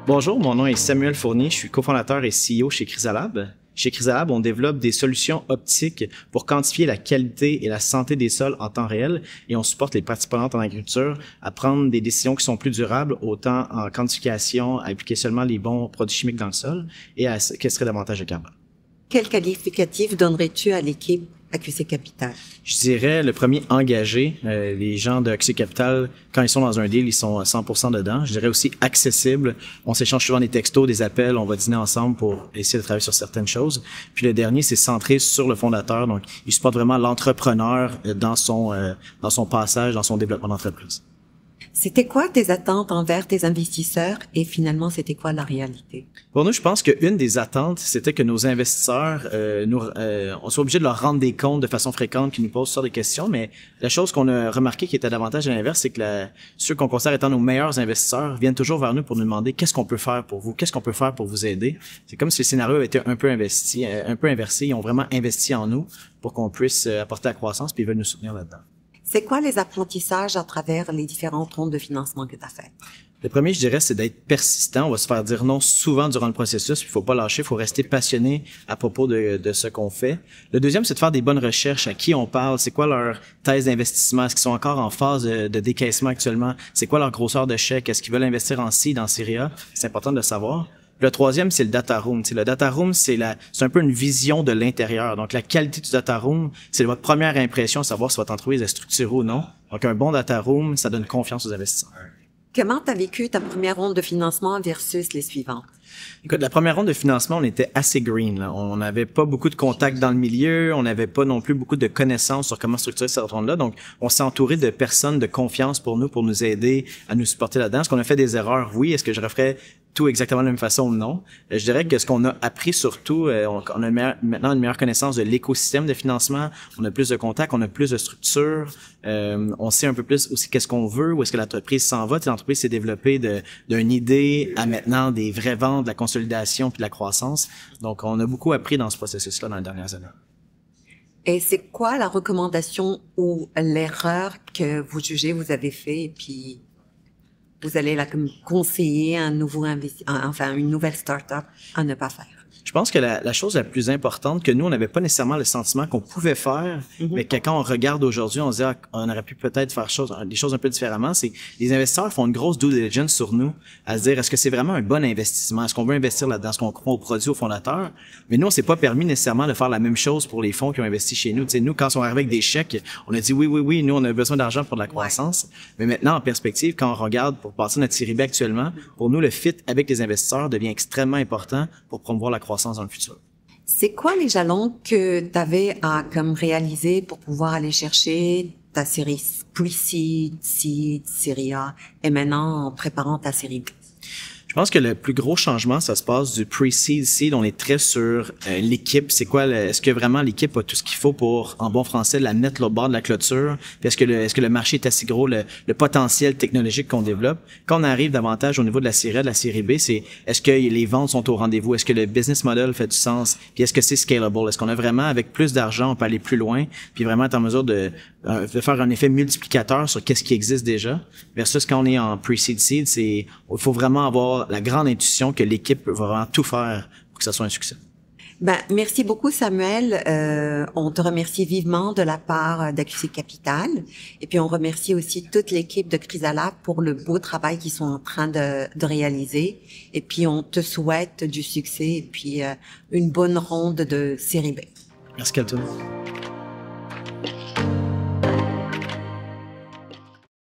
Bonjour, mon nom est Samuel Fournier, je suis cofondateur et CEO chez Chrysalab. Chez Chrysalab, on développe des solutions optiques pour quantifier la qualité et la santé des sols en temps réel et on supporte les parties prenantes en agriculture à prendre des décisions qui sont plus durables, autant en quantification, à appliquer seulement les bons produits chimiques dans le sol et à séquestrer davantage de carbone. Quel qualificatif donnerais-tu à l'équipe AQC Capital? Je dirais le premier engagé. Les gens de AQC Capital, quand ils sont dans un deal, ils sont à 100% dedans. Je dirais aussi accessible. On s'échange souvent des textos, des appels, on va dîner ensemble pour essayer de travailler sur certaines choses. Puis le dernier, c'est centré sur le fondateur. Donc, il supporte vraiment l'entrepreneur dans son passage, dans son développement d'entreprise. C'était quoi tes attentes envers tes investisseurs et finalement, c'était quoi la réalité? Pour nous, je pense qu'une des attentes, c'était que nos investisseurs, on soit obligé de leur rendre des comptes de façon fréquente, qui nous posent toutes sortes de questions. Mais la chose qu'on a remarqué qui était davantage à l'inverse, c'est que ceux qu'on considère étant nos meilleurs investisseurs viennent toujours vers nous pour nous demander qu'est-ce qu'on peut faire pour vous, qu'est-ce qu'on peut faire pour vous aider. C'est comme si le scénario avait été un peu inversé. Ils ont vraiment investi en nous pour qu'on puisse apporter la croissance, puis ils veulent nous soutenir là-dedans. C'est quoi les apprentissages à travers les différentes rondes de financement que tu as fait? Le premier, je dirais, c'est d'être persistant. On va se faire dire non souvent durant le processus. Il faut pas lâcher, il faut rester passionné à propos de ce qu'on fait. Le deuxième, c'est de faire des bonnes recherches. À qui on parle? C'est quoi leur thèse d'investissement? Est-ce qu'ils sont encore en phase de décaissement actuellement? C'est quoi leur grosseur de chèque? Est-ce qu'ils veulent investir en C, dans Serie A? C'est important de le savoir. Le troisième, c'est le data room. Le data room, c'est un peu une vision de l'intérieur. Donc, la qualité du data room, c'est votre première impression, savoir si votre entreprise est structurée ou non. Donc, un bon data room, ça donne confiance aux investisseurs. Comment tu as vécu ta première ronde de financement versus les suivantes? Écoute, la première ronde de financement, on était assez green, là. On n'avait pas beaucoup de contacts dans le milieu, on n'avait pas non plus beaucoup de connaissances sur comment structurer cette ronde-là. Donc, on s'est entouré de personnes de confiance pour nous aider à nous supporter là-dedans. Est-ce qu'on a fait des erreurs? Oui. Est-ce que je referais tout exactement de la même façon? Non. Je dirais que ce qu'on a appris surtout, on a maintenant une meilleure connaissance de l'écosystème de financement. On a plus de contacts, on a plus de structure. On sait un peu plus aussi qu'est-ce qu'on veut, où est-ce que l'entreprise s'en va. L'entreprise s'est développée d'une idée à maintenant des vraies ventes, de la consolidation puis de la croissance. Donc, on a beaucoup appris dans ce processus-là dans les dernières années. Et c'est quoi la recommandation ou l'erreur que vous jugez vous avez fait et puis vous allez là comme conseiller un nouveau une nouvelle start-up à ne pas faire? Je pense que la chose la plus importante que nous, on n'avait pas nécessairement le sentiment qu'on pouvait faire, mais que quand on regarde aujourd'hui, on se dit on aurait pu peut-être faire des choses un peu différemment. C'est les investisseurs font une grosse due diligence sur nous, à se dire est-ce que c'est vraiment un bon investissement, est-ce qu'on veut investir là-dedans, est-ce qu'on croit au produit, au fondateur. Mais nous, on s'est pas permis nécessairement de faire la même chose pour les fonds qui ont investi chez nous. T'sais, nous, quand on arrive avec des chèques, on a dit oui, nous, on a besoin d'argent pour de la croissance. Ouais. Mais maintenant, en perspective, quand on regarde pour passer notre série B actuellement, pour nous, le fit avec les investisseurs devient extrêmement important pour promouvoir la croissance dans le futur. C'est quoi les jalons que tu avais à comme réaliser pour pouvoir aller chercher ta série pre-seed, seed, série A et maintenant en préparant ta série B? Je pense que le plus gros changement, ça se passe du pre-seed, seed. On est très sur l'équipe. C'est quoi? Est-ce que vraiment l'équipe a tout ce qu'il faut pour, en bon français, la mettre au bord de la clôture? Puis est-ce que le marché est assez gros, le potentiel technologique qu'on développe? Quand on arrive davantage au niveau de la série A, de la série B, c'est est-ce que les ventes sont au rendez-vous? Est-ce que le business model fait du sens? Puis est-ce que c'est scalable? Est-ce qu'on a vraiment, avec plus d'argent, on peut aller plus loin? Puis vraiment être en mesure de faire un effet multiplicateur sur qu'est-ce qui existe déjà? Versus quand on est en pre-seed, seed, il faut vraiment avoir la grande intuition que l'équipe va vraiment tout faire pour que ça soit un succès. Merci beaucoup, Samuel. On te remercie vivement de la part d'AQC Capital. Et puis, on remercie aussi toute l'équipe de Chrysalab pour le beau travail qu'ils sont en train de réaliser. Et puis, on te souhaite du succès et puis une bonne ronde de série B. Merci, Kelton.